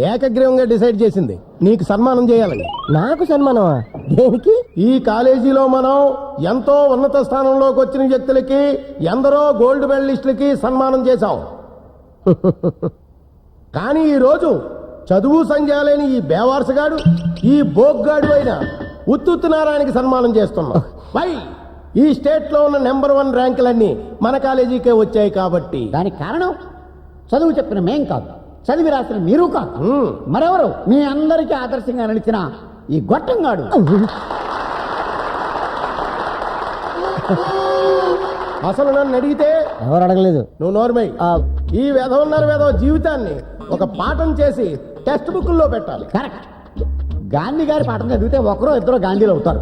ఏకగ్రీవంగా డిసైడ్ చేసింది నీకు సన్మానం చేయాలని. నాకు సన్మానమా? దేనికి? ఈ కాలేజీలో మనం ఎంతో ఉన్నత స్థానంలోకి వచ్చిన వ్యక్తులకి, ఎందరో గోల్డ్ మెడలిస్టులకి సన్మానం చేశాం. కానీ ఈ రోజు చదువు సంధ్యాలేని ఈ బేవార్సగాడు, ఈ బోగ్గాడు అయిన ఉత్తుత్తు నారాయణకి సన్మానం చేస్తున్నాం. వై? ఈ స్టేట్ లో ఉన్న నెంబర్ 1 ర్యాంకులన్నీ మన కాలేజీకే వచ్చాయి కాబట్టి. దానికి కారణం చదువు చెప్పిన మేం కాదు, చదివి రాసిన మీరు కాదు, మరెవరు? మీ అందరికీ ఆదర్శంగా నిలిచిన ఈ గొట్టంగాడు. అసలు నన్ను అడిగితే ఎవరు అడగలేదు. నువ్వు నోర్మై. ఈ వెధవ జీవితాన్ని ఒక పాఠం చేసి టెక్స్ట్ బుక్లో పెట్టాలి. కరెక్ట్. గాంధీ గారి పాఠం చదివితే ఒకరో ఇద్దరు గాంధీలు అవుతారు.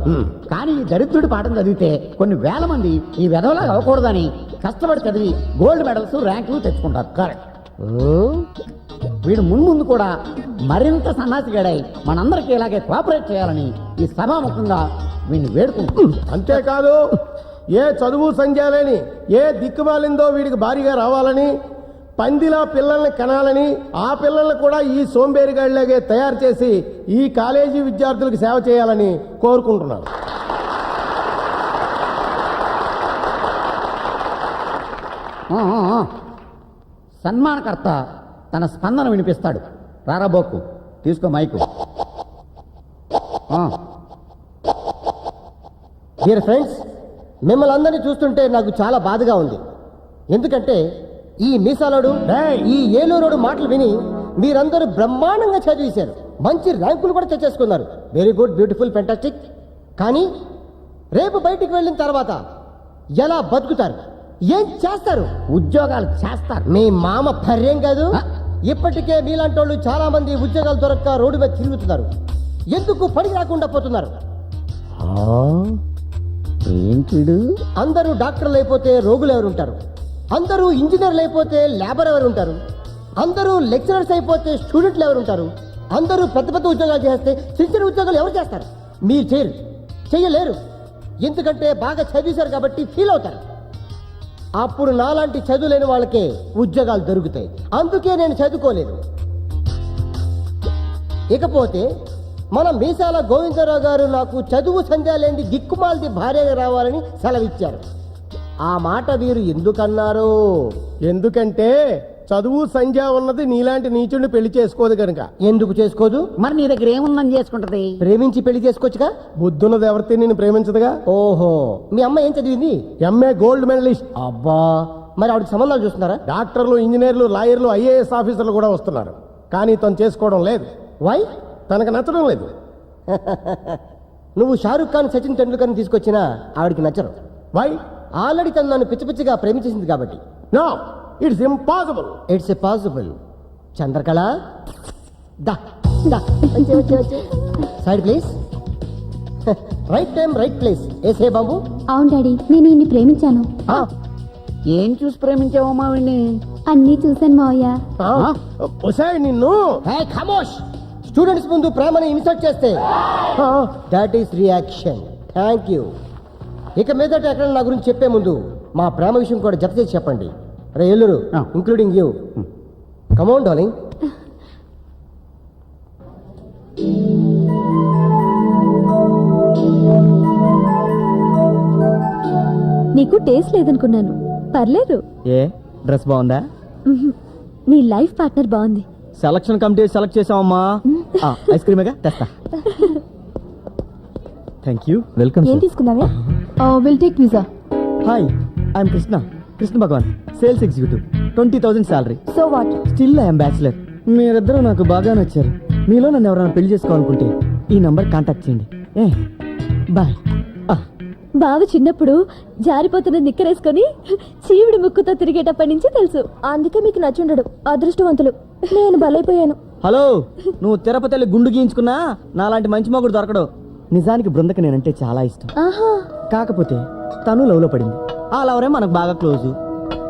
కానీ ఈ దరిద్రుడి పాఠం చదివితే కొన్ని వేల మంది ఈ వెధవలాగా అవ్వకూడదని కష్టపడి చదివి గోల్డ్ మెడల్స్, ర్యాంకులు తెచ్చుకుంటారు. కరెక్ట్. వీడు ముందు కూడా మరింత సన్నాసిగాడై మనందరికీ ఇలాగే కోఆపరేట్ చేయాలని ఈ సభాముఖంగా వీడిని వేడుకుంటున్నాం. అంతేకాదు, ఏ చదువు సంధ్యాలేని ఏ దిక్కుమాలిందో వీడికి భారీగా రావాలని, పందిలా పిల్లల్ని కనాలని, ఆ పిల్లల్ని కూడా ఈ సోంబేరిగాడిలాగే తయారు చేసి ఈ కాలేజీ విద్యార్థులకు సేవ చేయాలని కోరుకుంటున్నాను. సన్మానకర్త తన స్పందన వినిపిస్తాడు. రారాబోకు, తీసుకో మైకు. డియర్ ఫ్రెండ్స్, మిమ్మల్ని అందరినీ చూస్తుంటే నాకు చాలా బాధగా ఉంది. ఎందుకంటే ఈ మీసాలోడు, ఈ ఏలూరోడు మాటలు విని మీరందరూ బ్రహ్మాండంగా చదివేశారు, మంచి ర్యాంకులు కూడా తెచ్చేసుకున్నారు. Very good, beautiful, fantastic. కానీ రేపు బయటికి వెళ్ళిన తర్వాత ఎలా బతుకుతారు? ఏం చేస్తారు? ఉద్యోగాలు చేస్తారు. మీ మామ పర్యం కాదు. ఇప్పటికే మీలాంటి వాళ్ళు చాలా మంది ఉద్యోగాలు దొరక్క రోడ్డు మీద తిరుగుతున్నారు. ఎందుకు పనికి రాకుండా పోతున్నారు? ఏంటిడు? అందరూ డాక్టర్లు అయిపోతే రోగులు ఎవరు ఉంటారు? అందరూ ఇంజనీర్లు అయిపోతే లేబర్ ఎవరు ఉంటారు? అందరూ లెక్చరర్స్ అయిపోతే స్టూడెంట్లు ఎవరు ఉంటారు? అందరూ పెద్ద పెద్ద ఉద్యోగాలు చేస్తే చిన్న చిన్న ఉద్యోగాలు ఎవరు చేస్తారు? మీరు చెయ్యలేరు. ఎందుకంటే బాగా చదివేశారు కాబట్టి ఫీల్ అవుతారు. అప్పుడు నాలాంటి చదువు లేని వాళ్ళకే ఉద్యోగాలు దొరుకుతాయి. అందుకే నేను చదువుకోలేదు. ఇకపోతే మన మీసాల గోవిందరావు గారు నాకు చదువు సంధ్య లేని దిక్కుమాలది భార్యగా రావాలని సెలవిచ్చారు. ఆ మాట వీరు ఎందుకన్నారు? ఎందుకంటే చదువు సంధ్య ఉన్నది నీలాంటి నీచుడిని పెళ్లి చేసుకోదు కనుక. ఎందుకు చేసుకోదు? మరి నీ దగ్గర ఏముందని చేసుకుంటది? ప్రేమించి పెళ్లి చేసుకోవచ్చుగా. బుద్ధున్నది ఎవరితే నేను ప్రేమించదుగా. ఓహో, మీ అమ్మ ఏం చదివింది? MA gold medalist. అబ్బా, మరి ఆవిడకి సంబంధాలు చూస్తున్నారా? డాక్టర్లు, ఇంజనీర్లు, లాయర్లు, ఐఏఎస్ ఆఫీసర్లు కూడా వస్తున్నారు. కానీ తను చేసుకోవడం లేదు. వై? తనకు నచ్చడం లేదు. నువ్వు షారుఖ్ ఖాన్, సచిన్ టెండూల్కర్ని తీసుకొచ్చినా ఆవిడికి నచ్చరు. వై? ఆల్రెడీ తను నన్ను పిచ్చి పిచ్చిగా ప్రేమించేసింది కాబట్టి. No, it's impossible. It's a possible. Chandrakala, దా side please. Right time, right place. ఏసే బాబు. అవును డాడీ, నేను ఈయన్ని ప్రేమించాను. ఏం చూసి ప్రేమించావమ్మా వీడిని? అన్నీ చూశాను మావయ్య. నిన్ను ఖమోష్. స్టూడెంట్స్ ముందు ప్రేమని ఇన్సల్ట్ చేస్తే that is reaction. Thank you. ఇక మీదట ఎక్కడ నా గురించి చెప్పే ముందు మా ప్రేమ విషయం కూడా జత చేసి చెప్పండి. రే ఎల్లురు, including you. Come on darling. నీకు టేస్ట్ లేదనుకున్నాను. పర్లేదు. ఏ డ్రెస్ బాగుందా? నీ లైఫ్ పార్ట్నర్ బాగుంది. సెలక్షన్ కమిటీ సెలెక్ట్ చేసామమ్మా. ఐస్ క్రీమేగా తెస్తా. Thank you. వెల్కమ్. ఏం తీసుకున్నావే? Will take pizza. Hi, I am Krishna Bhagwan, sales executive. 20,000 salary. So what? Still I am bachelor. మీరిద్దరూ నాకు బాగా నచ్చారు. మీలో నన్ను ఎవరైనా పెళ్లి చేసుకోవాలనుకుంటే ఈ నంబర్ కాంటాక్ట్ చేయండి. బాయ్. బావ చిన్నప్పుడు జారిపోతున్న నిక్కరేసుకొని చీవుడి ముక్కుతో తిరిగేటప్పటి నుంచి తెలుసు. అందుకే మీకు నచ్చుండడు. అదృష్టవంతులు. నేను బలైపోయాను. హలో, నువ్వు తిరుపతి గుండు గీయించుకున్నా నాలాంటి మంచి మొగుడు దొరకడు. నిజానికి బృందకి నేనంటే చాలా ఇష్టం. కాకపోతే తను లవ్ లో పడింది. ఆ లవరే మనకు బాగా క్లోజు.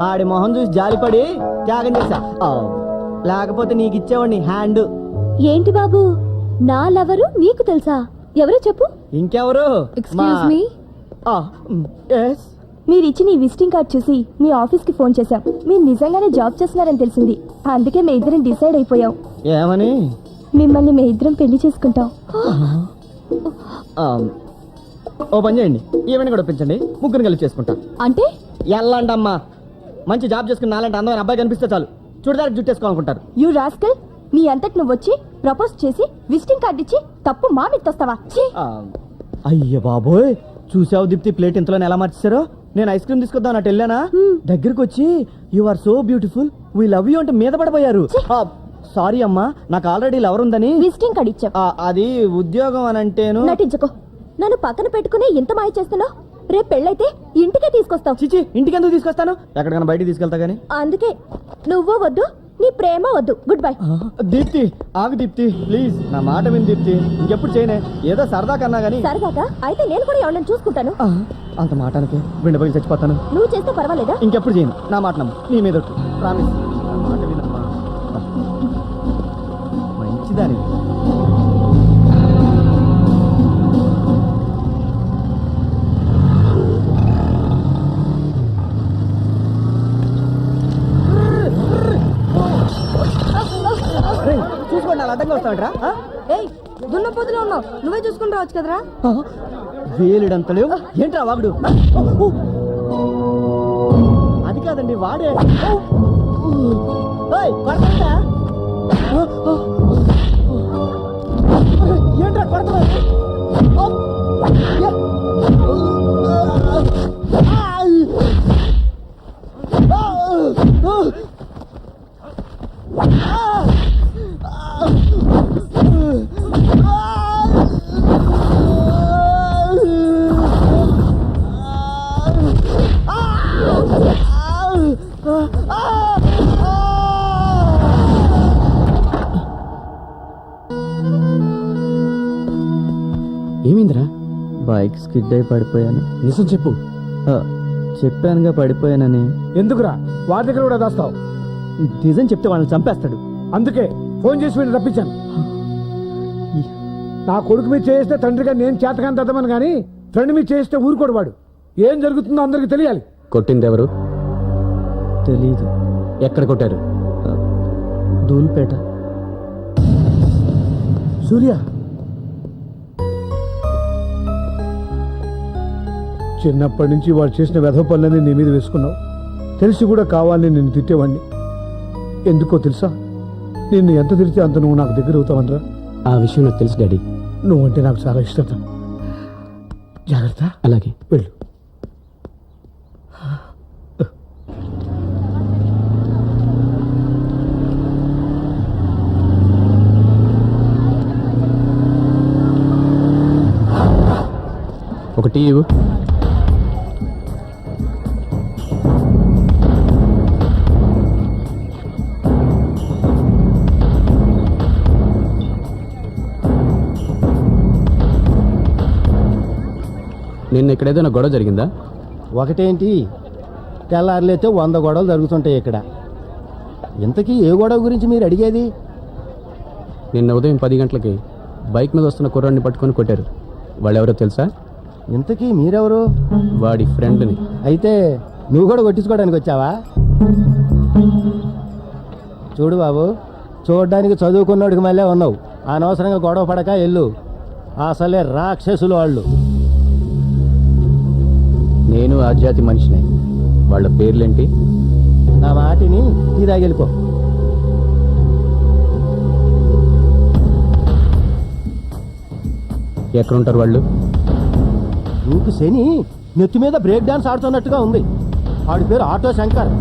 ఆడి మొహం చూసి జాలిపడి త్యాగం చేశా. లేకపోతే నీకు ఇచ్చేవాడిని హ్యాండ్. ఏంటి బాబు, నా లవరు నీకు తెలుసా? ఎవరో చెప్పు. ఇంకెవరు? Excuse me. ఎస్. మీరు ఇచ్చిన ఈ విజిటింగ్ కార్డ్ చూసి మీ ఆఫీస్ కి ఫోన్ చేశాం. మీరు నిజంగానే జాబ్ చేస్తున్నారని తెలిసింది. అందుకే మీ ఇద్దరం డిసైడ్ అయిపోయాం. ఏమని? మిమ్మల్ని మీ ఇద్దరం పెళ్లి చేసుకుంటాం. ఆ, ఓ పని చేయండి, ఈవెంట్ కూడా ఒప్పించండి, ముగ్గురు కలిసి చేసుకుంటా. అంటే ఎల్లండి అమ్మా, మంచి జాబ్ చేసుకుని నాలంటే అందమైన అబ్బాయి కనిపిస్తే చాలు చూడడానికి జుట్టేసుకోవాలనుకుంటారు. యు రాస్కల్, నీ అంతటి నువ్వు వచ్చి ప్రపోజ్ చేసి విజిటింగ్ కార్డు ఇచ్చి తప్పు మా మీద తోస్తావా? ఛీ! అయ్య బాబోయ్, చూసావు దీప్తి ప్లేట్ ఇంతలో ఎలా మార్చేశారో. నేను ఐస్ క్రీమ్ తీసుకొద్దాం అన్నట్టు వెళ్ళానా, దగ్గరికి వచ్చి you are so beautiful, we love you అంటే మీద పడిపోయారు. సారీ అమ్మా, నాకు ఆల్రెడీ లవర్ ఉందని. విజిటింగ్ కార్డు ఇచ్చావు. అది ఉద్యోగం అని అంటేను. నటించుకో, నన్ను పక్కన పెట్టుకుని ఇంత మాయ చేస్తున్నావు. రేపు పెళ్ళైతే ఇంటికే తీసుకొస్తావు. చిచి, ఇంటికి ఎందుకు తీసుకొస్తాను, ఎక్కడికైనా బయటికి తీసుకెళ్తా గానీ. అందుకే నువ్వు వద్దు, నీ ప్రేమ వద్దు. Good bye. దీప్తి ఆగు దీప్తి, ప్లీజ్ నా మాట విని దీప్తి, ఇంకెప్పుడు చేయనే, ఏదో సరదా కన్నా గానీ. సరదాగా అయితే నేను కూడా ఎవరిని చూసుకుంటాను. అంత మాటానికి వెండి పగిలి చచ్చిపోతాను. నువ్వు చేస్తే పర్వాలేదా? ఇంకెప్పుడు చేయను, నా మాట నమ్ము, నీ మీద ప్రామిస్. నా మాట వినమ్మా, మంచిదాని. చూసుకోండి, అలా అడ్డంగా వస్తాడరా. ఏయ్, దున్నపోతులో ఉన్నావు, నువ్వే చూసుకుని రావచ్చు కదరా. వేలుడంత లేవు ఏంట్రా వాగుడు. అది కాదండి, వాడే. ఓయ్, కొడతాడా? ఏంట్రా కొడతాడు? ఏమైందిరా? బైక్ స్కిడ్ అయి పడిపోయాను. నిజం చెప్పు. చెప్పానుగా పడిపోయానని. ఎందుకురా వాడి దగ్గర కూడా దాస్తావు? నిజం చెప్తే వాళ్ళని చంపేస్తాడు. అందుకే ఫోన్ చేసి వీడిని రప్పించాను. నా కొడుకు మీద చేస్తే తండ్రిగా నేను చేతకాని తద్దమని కానీ ఫ్రెండ్ మీద చేస్తే ఊరుకోడు వాడు. ఏం జరుగుతుందో అందరికి తెలియాలి. కొట్టింది ఎవరు? తెలీదు. ఎక్కడ కొట్టారు? ధూల్పేట. సూర్య, చిన్నప్పటి నుంచి వాడు చేసిన వెధవ పనులన్నీ నీ మీద వేసుకున్నావు. తెలిసి కూడా కావాలని నిన్ను తిట్టేవాడిని. ఎందుకో తెలుసా, నిన్ను ఎంత తిరిగితే అంత నువ్వు నాకు దగ్గర అవుతావనరా. ఆ విషయం నాకు తెలుసు డాడీ. నువ్వంటే నాకు చాలా ఇష్టత. జాగ్రత్త. అలాగే. వెళ్ళు. ఒకటి ఇవ్వు. నిన్న ఇక్కడ ఏదైనా గొడవ జరిగిందా? ఒకటేంటి, తెల్లారులైతే 100 గొడవలు జరుగుతుంటాయి ఇక్కడ. ఇంతకీ ఏ గొడవ గురించి మీరు అడిగేది? నిన్న ఉదయం 10 గంటలకి బైక్ మీద వస్తున్న కుర్రాడిని పట్టుకొని కొట్టారు. వాళ్ళెవరో తెలుసా? ఇంతకీ మీరెవరు? వాడి ఫ్రెండ్ని. అయితే నువ్వు కూడా కొట్టించుకోవడానికి వచ్చావా? చూడు బాబు, చూడడానికి చదువుకున్నోడికి మళ్ళీ ఉన్నావు. అనవసరంగా గొడవ పడక ఎల్లు. అసలే రాక్షసులు వాళ్ళు. నేను ఆ జాతి మనిషినే. వాళ్ళ పేర్లేంటి? నా మాటిని తీరాగెళ్ళిపో. ఎక్కడుంటారు వాళ్ళు? నీకు శని నెత్తి మీద బ్రేక్ డాన్స్ ఆడుతున్నట్టుగా ఉంది. వాడి పేరు ఆటో శంకర్.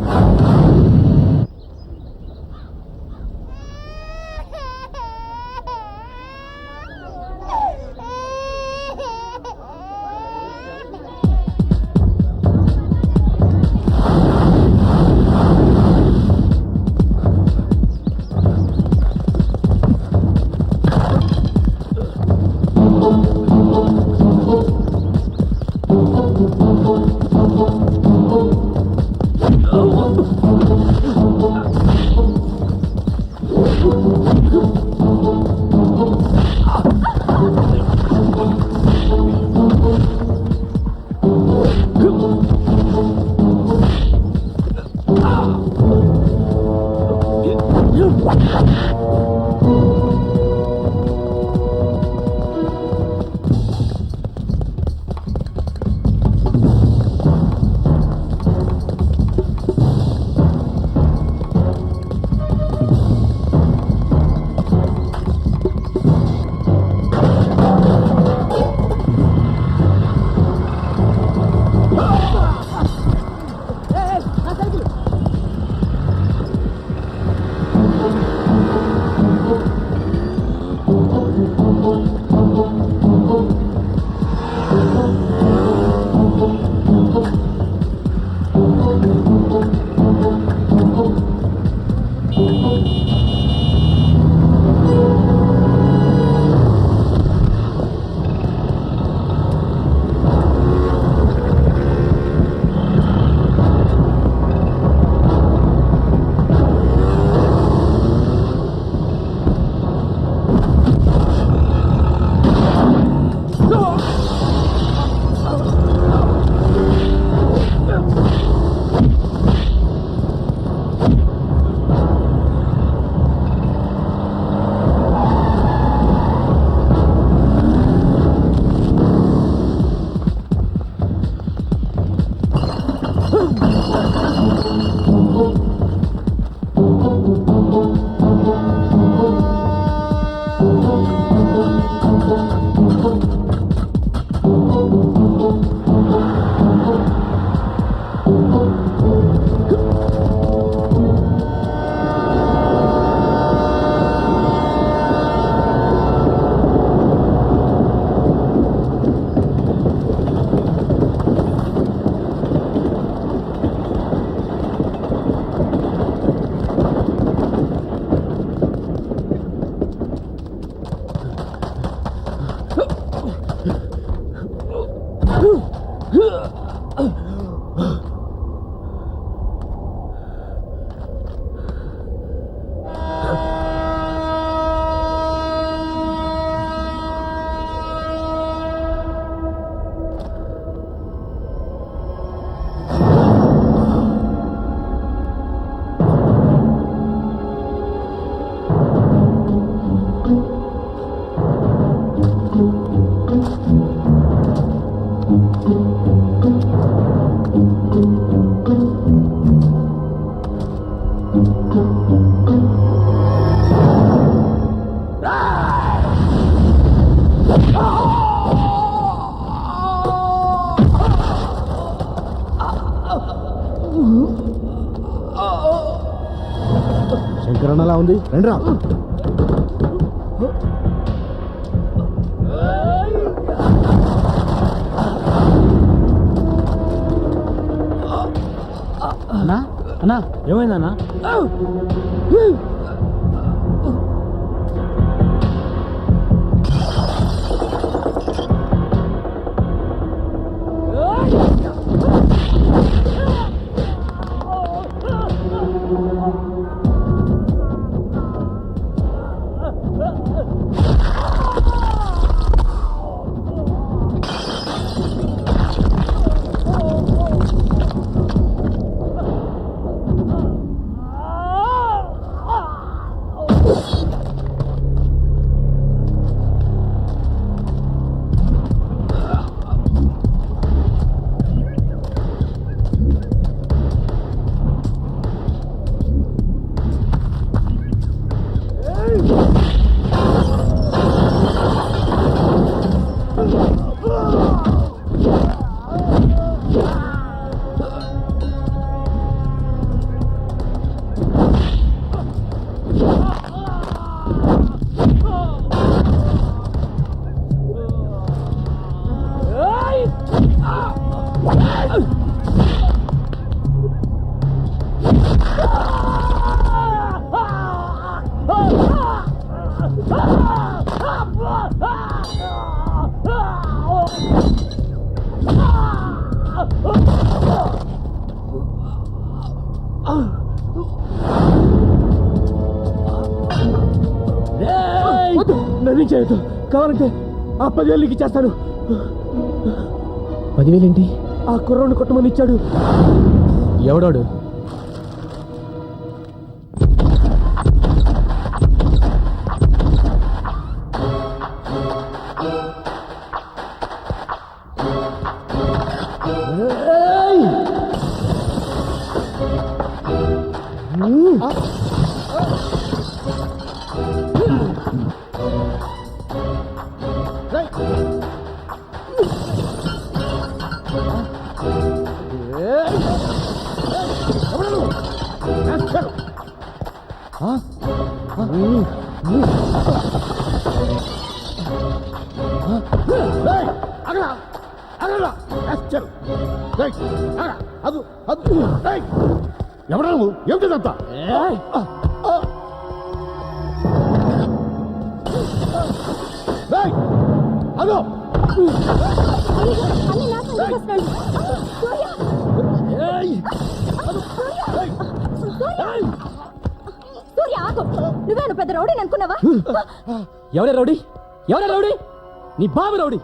ఉంది రండిరా. అన్నా అన్నా ఏమైందన్నా? నన్ను చేయొద్దు, కావాలంటే ఆ 10,000 నీకు ఇచ్చేస్తాను. 10,000 ఏంటి? ఆ కుర్రోడిని కొట్టమని ఇచ్చాడు. ఎవడాడు? ఎవడా నువ్వు? ఏమిటిదంతా? అదో నువ్వేను పెద్ద రౌడీ అనుకున్నావా? ఎవరే రౌడీ? ఎవరే రౌడీ? నీ బాబు రౌడీ.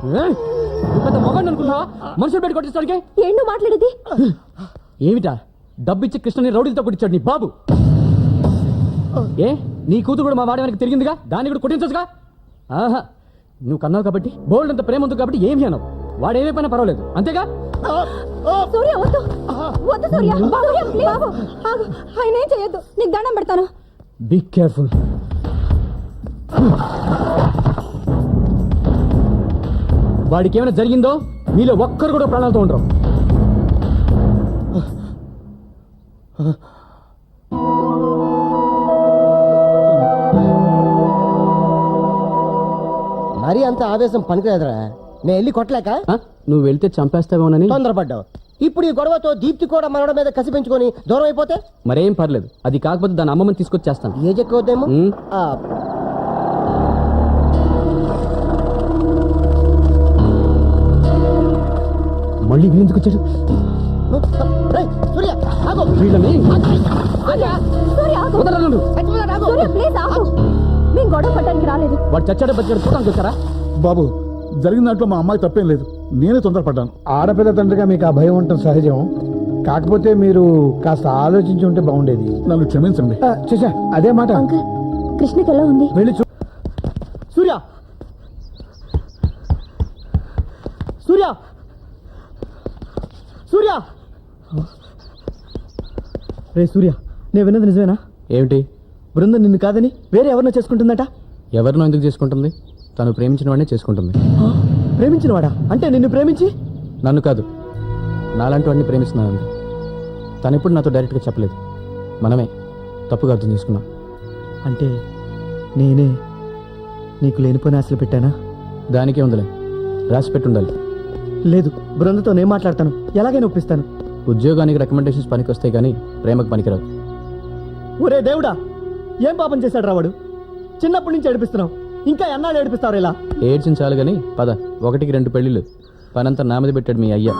నువ్వు పెద్ద మొగండి అనుకున్నావా మనుషులు పెట్టి కొట్టించడానికి? ఏంటో మాట్లాడేది? ఏమిటా? డబ్బిచ్చి కృష్ణని రౌడీలతో కొట్టించాడు నీ బాబు. ఏ నీ కూతురు కూడా మా వాడి వెనక్కి తిరిగిందిగా, దాన్ని కూడా కొట్టించచ్చుగా. ఆహా, నువ్వు కన్నావు కాబట్టి, బోల్డ్ అంత ప్రేమ ఉంది కాబట్టి ఏమి అన్నావు. వాడు ఏమైపోయినా పర్వాలేదు, అంతేగా? సూర్య వద్దు వద్దు సూర్య, సూర్య ప్లీజ్ బాబు ఆగు, ఆయన ఏం చేయొద్దు, నీకు దండం పెడతాను. Be careful. వాడికి ఏమైనా జరిగిందో మీలో ఒక్కరు కూడా ప్రాణాలతో ఉండరు. మరీ అంత ఆవేశం పనికిరాదురా. నేను వెళ్ళి కొట్టలేక ఆ? నువ్వు వెళ్తే చంపేస్తావేమోనని తొందరపడ్డావు. ఇప్పుడు ఈ గొడవతో దీప్తి కూడా మనవడ మీద కసి పెంచుకొని దూరం అయిపోతే మరేం పర్లేదు. అది కాకపోతే దాని అమ్మమ్మని తీసుకొచ్చేస్తాను. ఏజ్ ఎక్కువ వద్దేమో. మళ్ళీ వీళ్ళెందుకు వచ్చాడు? సూర్య ఆగు. వీళ్ళని సూర్య ఆగు. సూర్య ప్లీజ్ ఆగు, మేము గొడవ పట్టడానికి రాలేదు. వాడు చచ్చాడో బతికాడో చూడడానికి వచ్చారా? బాబు, జరిగిన దాంట్లో మా అమ్మాయి తప్పేం లేదు, నేనే తొందరపడ్డాను. ఆడపిల్ల తండ్రిగా మీకు ఆ భయం ఉండటం సహజం. కాకపోతే మీరు కాస్త ఆలోచించి ఉంటే బాగుండేది. నన్ను క్షమించండి. చూసా అదే మాట. అంకుల్, కృష్ణకి ఎలా ఉంది? వెళ్ళి సూర్య, సూర్య, సూర్య. రే సూర్య, నేను విన్నది నిజమేనా? ఏమిటి? బృందం నిన్ను కాదని వేరే ఎవరినో చేసుకుంటుందట. ఎవరినో ఎందుకు చేసుకుంటుంది? తను ప్రేమించిన వాడినే చేసుకుంటుంది. ప్రేమించిన వాడా? అంటే నిన్ను ప్రేమించి? నన్ను కాదు, నాలాంటి వాడిని ప్రేమిస్తున్నాను. తను ఎప్పుడు నాతో డైరెక్ట్గా చెప్పలేదు. మనమే తప్పుగా అర్థం చేసుకున్నాం. అంటే నేనే నీకు లేనిపోయిన ఆశలు పెట్టానా? దానికే ఉందిలే, రాసి పెట్టుండాలి. లేదు, బృందతో నేను మాట్లాడతాను, ఎలాగైనా ఒప్పిస్తాను. ఉద్యోగానికి రికమెండేషన్స్ పనికి వస్తాయి కానీ ప్రేమకు పనికిరావు. ఒరే దేవుడా, ఏం పాపం చేశాడు రావాడు? చిన్నప్పటి నుంచి ఏడిపిస్తున్నావు, ఇంకా ఎన్నాళ్ళు ఏడిపిస్తారు ఇలా? ఏడ్చిన చాలు కానీ పద, 1కి 2 పెళ్ళిళ్ళు. పనంతా నా మీద పెట్టాడు మీ అయ్యా.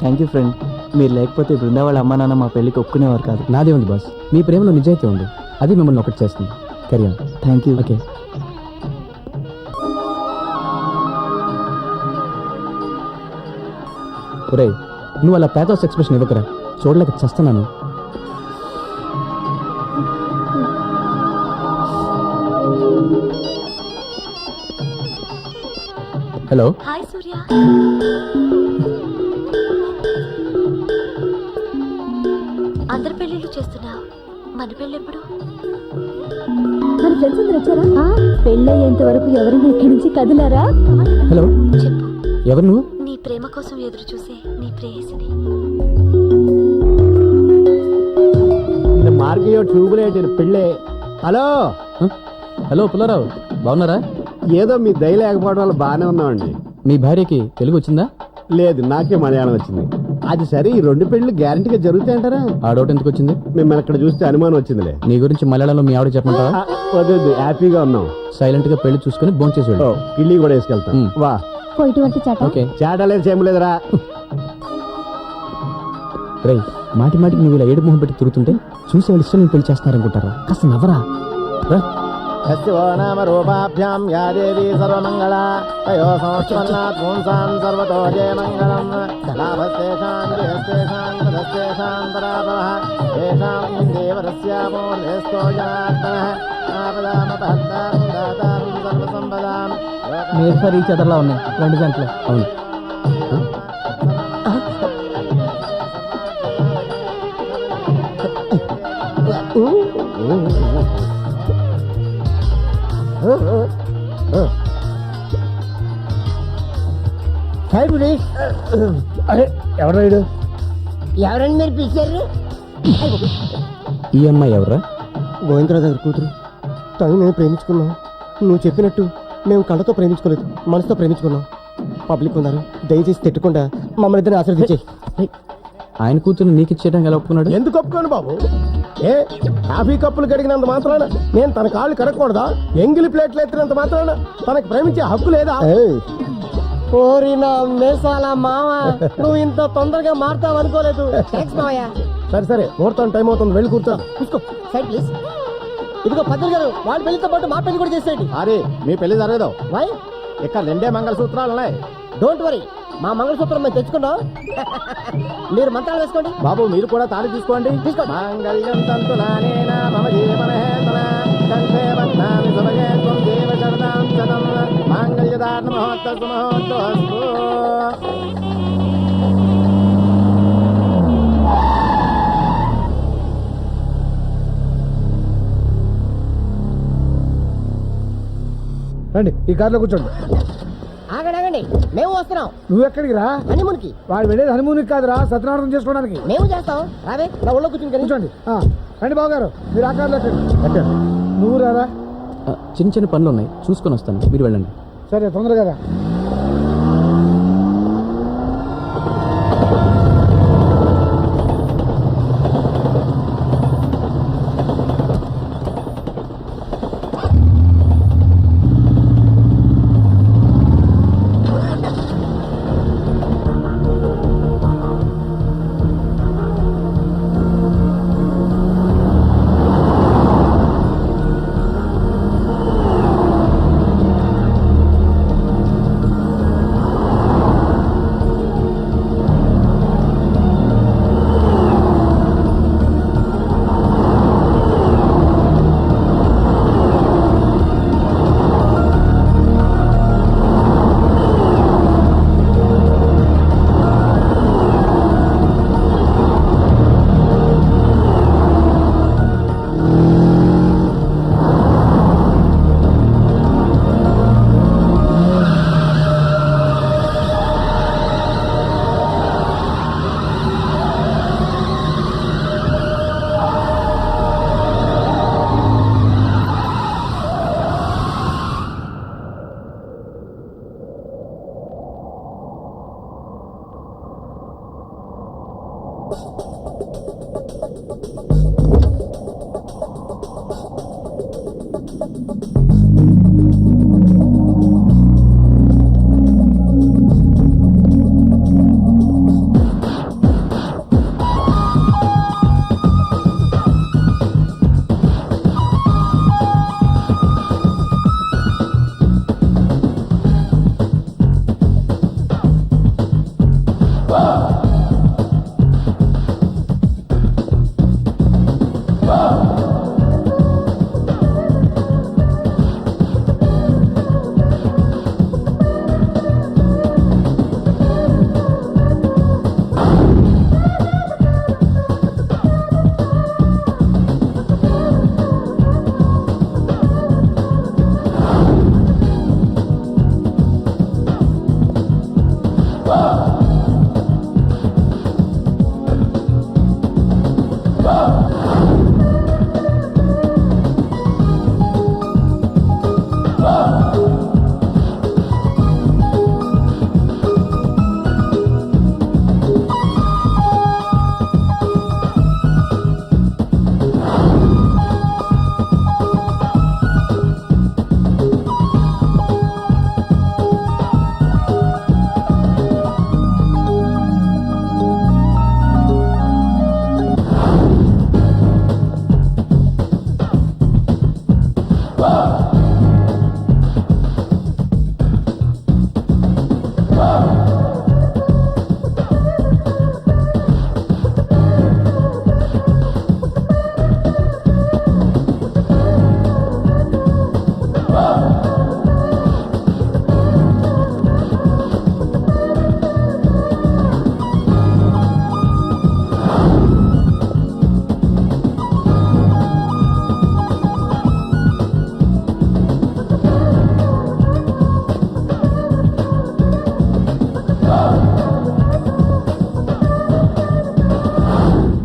Thank you friend. మీరు లేకపోతే బృందా వాళ్ళ అమ్మా నాన్న మా పెళ్ళికి ఒప్పుకునేవారు కాదు. నాదే ఉంది బాస్, మీ ప్రేమలో నిజాయితీ ఉంది, అది మిమ్మల్ని ఒకటి చేస్తుంది. కెరియర్. Thank you. ఓకే. ఒరేయ్, నువ్వు అలా ప్యాథోస్ ఎక్స్ప్రెషన్ ఇవ్వకరా, చూడలేక చస్తున్నాను. హలో. హాయ్ సూర్య. అందరి పెళ్ళిళ్ళు చేస్తున్నావు, మన పెళ్ళి ఎప్పుడు? మన ఫ్రెండ్స్ అందరు వచ్చారా? పెళ్ళయ్యేంత వరకు ఎవరైనా ఇక్కడి నుంచి కదిలారా? హలో, చెప్పు. ఎవరు నువ్వు? నీ ప్రేమ కోసం ఎదురు చూసే నీ ప్రేయసిని. இந்த మార్గయో ట్యూబ్లైట్ పెళ్ళే. హలో హలో పుల్లారావు, బాగున్నారా? ఏదో మీ దయ లేకపోవడం వల్ల బాగానే ఉన్నామండి. మీ భార్యకి తెలుగు వచ్చిందా? లేదు, నాకే మలయాళం వచ్చింది. అది సరే, ఈ 2 పెళ్లి గ్యారంటీగా జరుగుతాయంటారా? ఆ డౌట్ ఎందుకు వచ్చింది? మిమ్మల్ని ఇక్కడ చూస్తే అనుమానం వచ్చిందిలే. నీ గురించి మలయాళంలో మీ ఆవిడ చెప్పమంటావా? వద్దు, హ్యాపీగా ఉన్నాం. సైలెంట్ గా పెళ్లి చూసుకుని భోంచేసి చేసేవాడు. కిళ్ళి కూడా వేసుకెళ్తాం. వా. పోయిటువంటి చాట. ఓకే. చేటలేదు, చేయలేదురా. రేయ్, మాటి మాటికి నువ్వు ఇలా ఏడు మొహం పెట్టి తిరుగుతుంటే చూసే వాళ్ళు ఇష్టం పెళ్లి చేస్తున్నారనుకుంటారా? కాస్త నవ్వరా. రా. యస్యో నామ రూపాభ్యాం యా దేవీ సర్వమంగళ తయో సంస్పన్నాత్ పుంసాం సర్వతో జయమంగళం లాభస్తేషాం జయస్తేషాం తదస్తేషాం పరాపరః తేషాం దేవరస్యామో నేస్తో జనార్దనః ఆపదామపహర్తారం దాతారం సర్వసంపదాం. మీరు ఫర్ ఈచ్ అదర్లా ఉన్నాయి 2 గంటలు. అవును. అరే, ఎవరు రైడు? ఎవరండి మీరు పిలిచారు? ఈ అమ్మాయి ఎవరా? గోవిందరావు దగ్గర కూతురు. తను నేను ప్రేమించుకున్నాం. నువ్వు చెప్పినట్టు మేము కళ్ళతో ప్రేమించుకోలేదు, మనసుతో ప్రేమించుకున్నాం. పబ్లిక్ ఉన్నారు, దయచేసి తిట్టకుండా మమ్మల్ని ఇద్దరిని ఆశీర్వదించే. ఆయన కూతురు నీకు ఇచ్చేయడానికి ఎలా ఒప్పుకున్నాడు? ఎందుకు ఒప్పుకోండి బాబు? ఏ కాఫీ కప్పులు కడిగినంత మాత్రాన నేను తన కాళ్ళు కడగకూడదా? ఎంగిలి ప్లేట్లు ఎత్తినంత మాత్రాన తనకు ప్రేమించే హక్కు లేదా? ఓరి నా మేసాల మామ, నువ్వు ఇంత తొందరగా మారుతావు అనుకోలేదు. సరే సరే, ముహూర్తం టైం అవుతుంది, వెళ్ళి కూర్చో. చూసుకో సైడ్ ప్లీజ్. ఇదిగో పద్దెలు గారు, వాళ్ళ పెళ్లితో పాటు మా పెళ్లి కూడా చేసేయండి. అరే, మీ పెళ్లి జరగదు. వై? ఇక్కడ 2 మంగళసూత్రాలు ఉన్నాయి. డోంట్ వరీ, మా మంగళసూత్రం మేము తెచ్చుకున్నాం. మీరు మంత్రాలు వేసుకోండి. బాబు, మీరు కూడా తాళి తీసుకోండి. తీసుకోండి. మాంగళ్యం తంతునానేన మమ జీవనహేతునా కంఠే బధ్నామి సుభగే త్వం దేవ శరదాం శతం మాంగళ్యదారణ మహోత్తర మహోత్తరస్తు. రండి, ఈ కార్లో కూర్చోండి. ఆగండి, మేము వస్తున్నాం. నువ్వు ఎక్కడికి రా? హనీమూన్కి. వాడు వెళ్ళేది హనీమూన్కి కాదురా, సత్యనారాయణ చేసుకోవడానికి. మేము చేస్తాం. రావే, నా ఒళ్ళో కూర్చుని కూర్చోండి. రండి బాబు గారు, మీరు ఆ కార్లో ఎక్కండి. నువ్వు రారా? చిన్న చిన్న పనులు ఉన్నాయి, చూసుకొని వస్తాను, మీరు వెళ్ళండి. సరే, తొందరగా రా.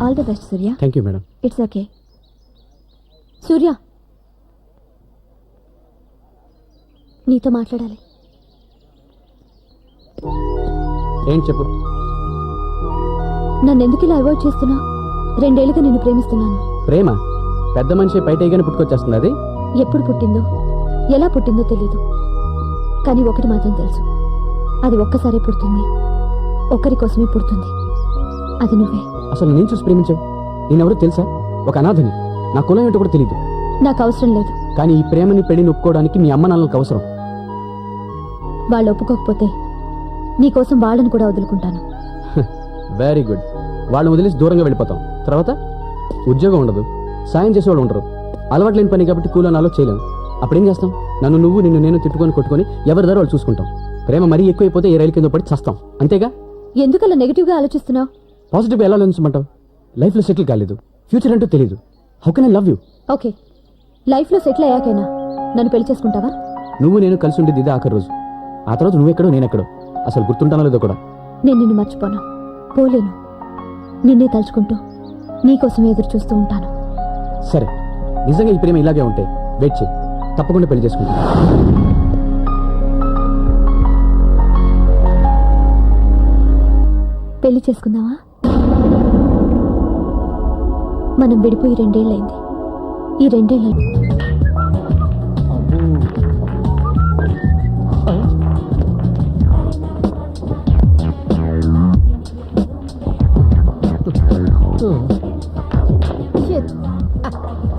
All the best Surya. Thank you madam. It's okay. Surya, నీతో మాట్లాడాలి. ఏంటి చెప్పు. నన్ను ఎందుకు ఇలా అవాయిడ్ చేస్తున్నా? 2 ఏళ్ళుగా నిన్ను ప్రేమిస్తున్నాను. ప్రేమ పెద్ద మనిషి బయటగానే పుట్టుకొచ్చేస్తుంది. అది ఎప్పుడు పుట్టిందో ఎలా పుట్టిందో తెలీదు, కానీ ఒకటి మాత్రం తెలుసు, అది ఒక్కసారే పుడుతుంది, ఒక్కరి కోసమే పుడుతుంది, అది నువ్వే. అసలు నేను చూసి ప్రేమించావు. నేనెవరో తెలుసా? ఒక అనాథని. నా కులం ఏంటో కూడా తెలియదు. నాకు అవసరం లేదు. కానీ ఈ ప్రేమని పెళ్లిని ఒప్పుకోవడానికి మీ అమ్మ నాన్నలకు అవసరం. వాళ్ళు ఒప్పుకోకపోతే నీకోసం వాళ్ళని కూడా వదులుకుంటాను. Very good. వాళ్ళని వదిలేసి దూరంగా వెళ్ళిపోతాం. తర్వాత ఉద్యోగం ఉండదు, సాయం చేసేవాళ్ళు ఉండరు, అలవాటు లేని పని కాబట్టి కూలనాలో చేయలేం. అప్పుడేం చేస్తాం? నన్ను నువ్వు నిన్ను నేను తిట్టుకొని కొట్టుకొని ఎవరి దారి వాళ్ళు చూసుకుంటాం. ప్రేమ మరీ ఎక్కువైపోతే ఏ రైలు కింద పడి చస్తాం. అంతేగా? ఎందుకలా నెగిటివ్ గా ఆలోచిస్తున్నావు? పాజిటివ్గా ఎలా ఆలోచించమంటావు? లైఫ్లో సెటిల్ కాలేదు, ఫ్యూచర్ అంటూ తెలియదు. How can I love you? Okay, life లో సెటిల్ అయ్యాకైనా నన్ను పెళ్లి చేసుకుంటావా? నువ్వు నేను కలిసి ఉండేది ఇదే ఆఖరి రోజు. ఆ తర్వాత నువ్వెక్కడో నేనెక్కడో. అసలు గుర్తుంటానో లేదో కూడా. నేను నిన్ను మర్చిపోను, పోలేను. నిన్నే తలుచుకుంటూ నీకోసమే ఎదురు చూస్తూ ఉంటాను. సరే, నిజంగా ఈ ప్రేమ ఇలాగే ఉంటే వెయిట్ చేయి, తప్పకుండా పెళ్లి చేసుకుంటా. పెళ్లి చేసుకుందామా? మనం విడిపోయి 2 ఏళ్ళైంది. ఈ 2 ఏళ్ళ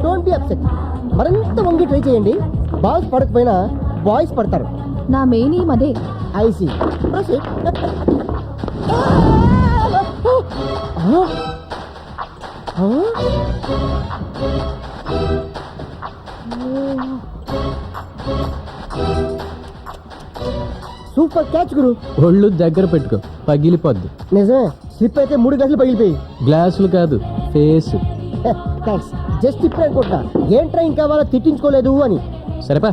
డోంట్ బి అప్సెట్. మరింత వంగి ట్రై చేయండి. బాల్స్ పడకపోయినా బాయ్స్ పడతారు. నా మెయిన్ ఏం అదే. ఐసి సూపర్ క్యాచ్ గురు. ఒళ్ళు దగ్గర పెట్టుకో, పగిలిపోద్ది. నిజమే, స్లిప్ అయితే 3 గంటలు పగిలిపోయి. గ్లాసులు కాదు, ఫేస్. థ్యాంక్స్. జస్ట్ ఇప్పుడే అనుకుంటా ఏం ట్రైన్ కావాలో తిట్టించుకోలేదు అని. సరేపా.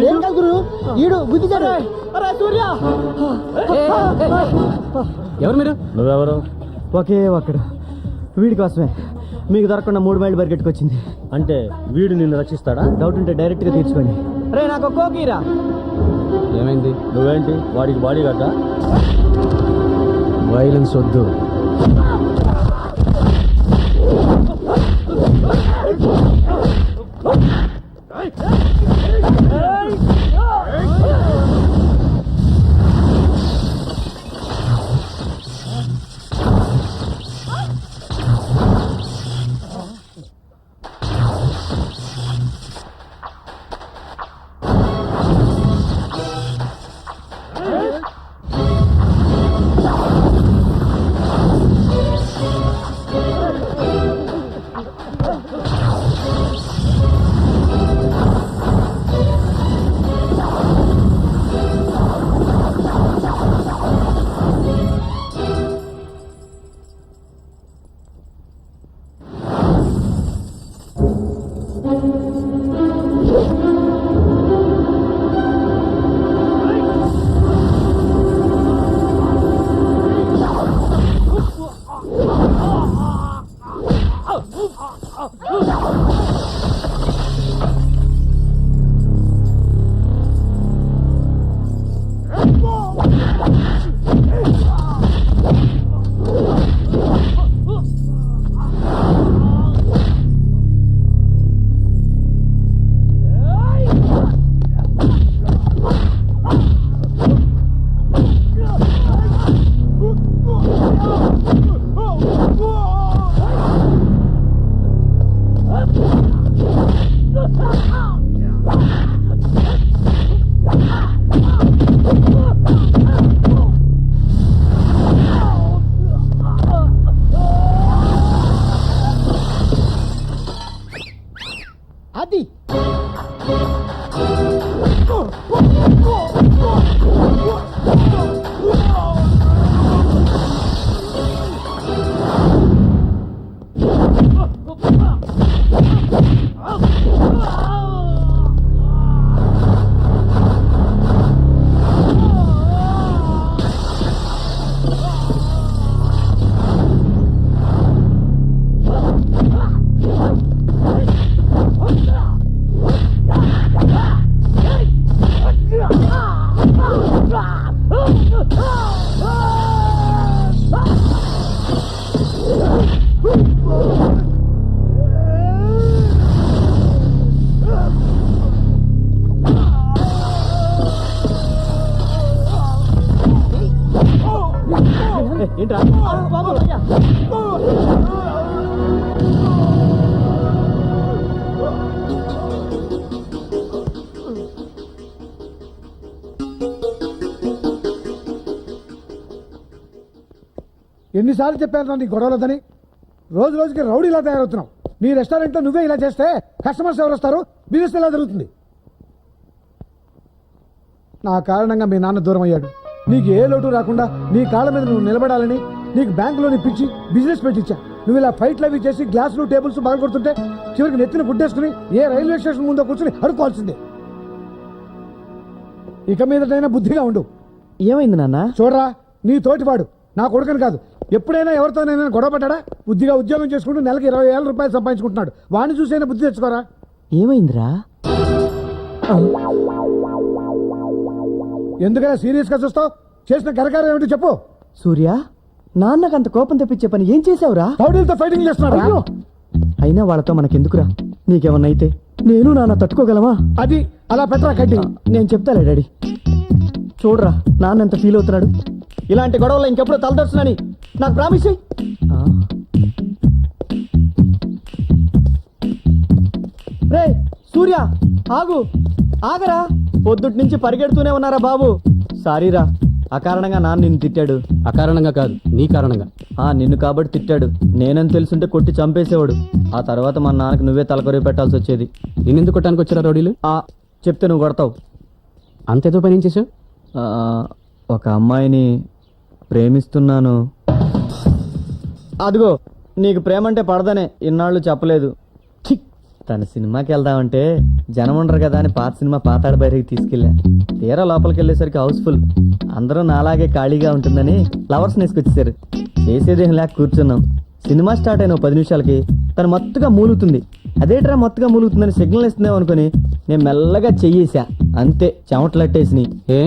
ఏం కాదు గురు, ఈడు గుద్దిచాడు. ఎవరు మీరు? నువ్వెవరు? ఒకే ఒక్కడు, వీడి కోసమే మీకు దొరకకుండా 3 మైళ్ళు పరిగెట్టుకొచ్చింది. అంటే వీడు నిన్ను రక్షిస్తాడా? డౌట్ ఉంటే డైరెక్ట్ గా తీర్చుకోండి. రే నాకు కోకీరా. ఏమైంది? నువ్వేంటి వాడికి బాడీ గడ్డా? వైలెన్స్ వద్దు. అది ఏంట్రా? ఎన్నిసార్లు చెప్పాను నీ గొడవలదని? రోజు రోజుకి రౌడీలా తయారవుతున్నావు. నీ రెస్టారెంట్లో నువ్వే ఇలా చేస్తే కస్టమర్స్ ఎవరు వస్తారు? బిజినెస్ ఎలా జరుగుతుంది? నా కారణంగా మీ నాన్న దూరం అయ్యాడు. నీకు ఏ లోటు రాకుండా నీ కాళ్ళ మీద నువ్వు నిలబడాలని నీకు బ్యాంకులోని పిచ్చి బిజినెస్ పెట్టించా. నువ్వు ఇలా ఫైట్లు అవి చేసి గ్లాసులు టేబుల్స్ బాగా కొడుతుంటే చివరికి నెత్తిన గుడ్డేసుకుని ఏ రైల్వే స్టేషన్ ముందో కూర్చుని అడుకోవాల్సిందే. ఇక మీదటైనా బుద్ధిగా ఉండు. ఏమైంది నాన్న? చూడరా, నీ తోటివాడు నా కొడుకుని కాదు, ఎప్పుడైనా ఎవరితోనైనా గొడవ పడ్డా? బుద్ధిగా ఉద్యోగం చేసుకుంటూ నెలకి 20,000 రూపాయలు సంపాదించుకుంటున్నాడు. వాడిని చూసైనా బుద్ధి తెచ్చుకోరా. ఏమైందిరా? ఎందుకైనా సీరియస్ గా చూస్తావు? చేసిన కరకారం ఏమిటో చెప్పు. సూర్య, నాన్నకు అంత కోపం తెప్పించే పని ఏం చేసావురా? రౌడీలతో ఫైటింగ్ చేస్తున్నాడు. అయినా వాళ్ళతో మనకెందుకురా? నీకేమన్నా అయితే నేను నాన్న తట్టుకోగలమా? అది అలా పెట్టరా కడ్డి. నేను చెప్తాలే డాడీ. చూడరా నాన్న ఎంత ఫీల్ అవుతున్నాడు. ఇలాంటి గొడవల్లో ఇంకెప్పుడు తలదొచ్చునని నాకు ప్రామిస్ చెయ్యి. రే సూర్య, ఆగు, ఆగరా. పొద్దుటి నుంచి పరిగెడుతూనే ఉన్నారా బాబు? సారీరా, అకారణంగా నాన్న నిన్ను తిట్టాడు. అకారణంగా కాదు, నీ కారణంగా. నిన్ను కాబట్టి తిట్టాడు. నేనని తెలుసుంటే కొట్టి చంపేసేవాడు. ఆ తర్వాత మా నాన్నకి నువ్వే తలకొరివి పెట్టాల్సి వచ్చేది. నిన్నెందుకు కొట్టడానికి వచ్చారా రౌడీలు? చెప్తే నువ్వు కొడతావు. అంతేదో పని ఏం చేసావు? ఒక అమ్మాయిని ప్రేమిస్తున్నాను. అదిగో, నీకు ప్రేమంటే పడదనే ఇన్నాళ్ళు చెప్పలేదు. తన సినిమాకి వెళ్దామంటే జనం ఉండరు కదా అని పాత సినిమా పాతాడు బయటికి తీసుకెళ్ళా. తీరా లోపలికి వెళ్ళేసరికి హౌస్ఫుల్. అందరూ నాలాగే ఖాళీగా ఉంటుందని ఫ్లవర్స్ నేసుకొచ్చేసారు. చేసేదేం లేక కూర్చున్నాం. సినిమా స్టార్ట్ అయిన 10 నిమిషాలకి తను మత్తుగా మూలుగుతుంది. అదేట్రా మత్తుగా మూలుగుతుందని సిగ్నల్ ఇస్తుందేమో అనుకుని నేను మెల్లగా చెయ్యేసా. అంతే, చెమటలట్టేసి. ఏ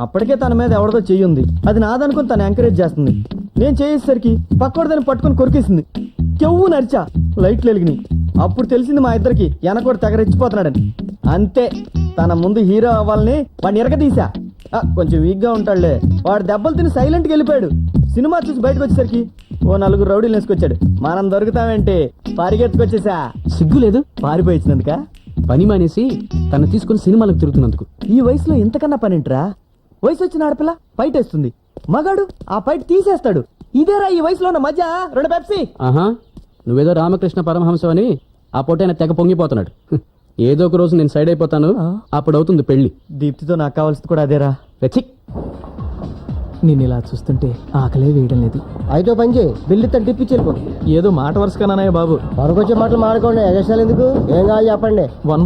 అప్పటికే తన మీద ఎవరిదో చెయ్యి ఉంది. అది నాదనుకుని తను ఎంకరేజ్ చేస్తుంది. నేను చేసేసరికి పక్కోడు దాన్ని పట్టుకొని కొరికేసింది. చెవు నరిచా, లైట్లు వెలిగినాయి. అప్పుడు తెలిసింది మా ఇద్దరికి వెనకోడు తెగరెచ్చిపోతున్నాడని. అంతే, తన ముందు హీరో అవ్వాలని వాడిని ఎరగదీశా. కొంచెం వీక్ గా ఉంటాడులే, వాడు దెబ్బలు తిని సైలెంట్కి వెళ్ళిపోయాడు. సినిమా చూసి బయటకు వచ్చేసరికి ఓ 4 రౌడీలు వేసుకొచ్చాడు. మనం దొరుకుతామంటే పరిగెత్తుకొచ్చేసా. సిగ్గు లేదు? పారిపోయి ఇచ్చినందుక పని మానేసి తను తీసుకుని సినిమాలకు తిరుగుతున్నందుకు. ఈ వయసులో ఇంతకన్నా పనింట్రా? వయసు వచ్చిన ఆడపిల్ల ఫైట్ వేస్తుంది, మగాడు ఆ ఫైట్ తీసేస్తాడు. ఇదేరా ఈ వయసులో ఉన్న మజా. 2 పెప్సీ. ఆహా, నువ్వేదో రామకృష్ణ పరమహంస అని ఆ పొట్టైన తెగ పొంగిపోతున్నాడు. ఏదో ఒక రోజు నేను సైడ్ అయిపోతాను, అప్పుడు అవుతుంది పెళ్లి. దీప్తితో నాకు కావాల్సింది కూడా అదేరా. రచి, నేను ఇలా చూస్తుంటే ఆకలే వేయడం లేదు. అయితే పని చేయి, బిల్లు తను టిప్పించి వెళ్ళిపో. ఏదో మాట వరుస కన్నానయ్య బాబు. మరొకొచ్చే మాటలు మాడుకోండి, ఎగస్టాలు ఎందుకు? ఏం కావాలి చెప్పండి. 1/2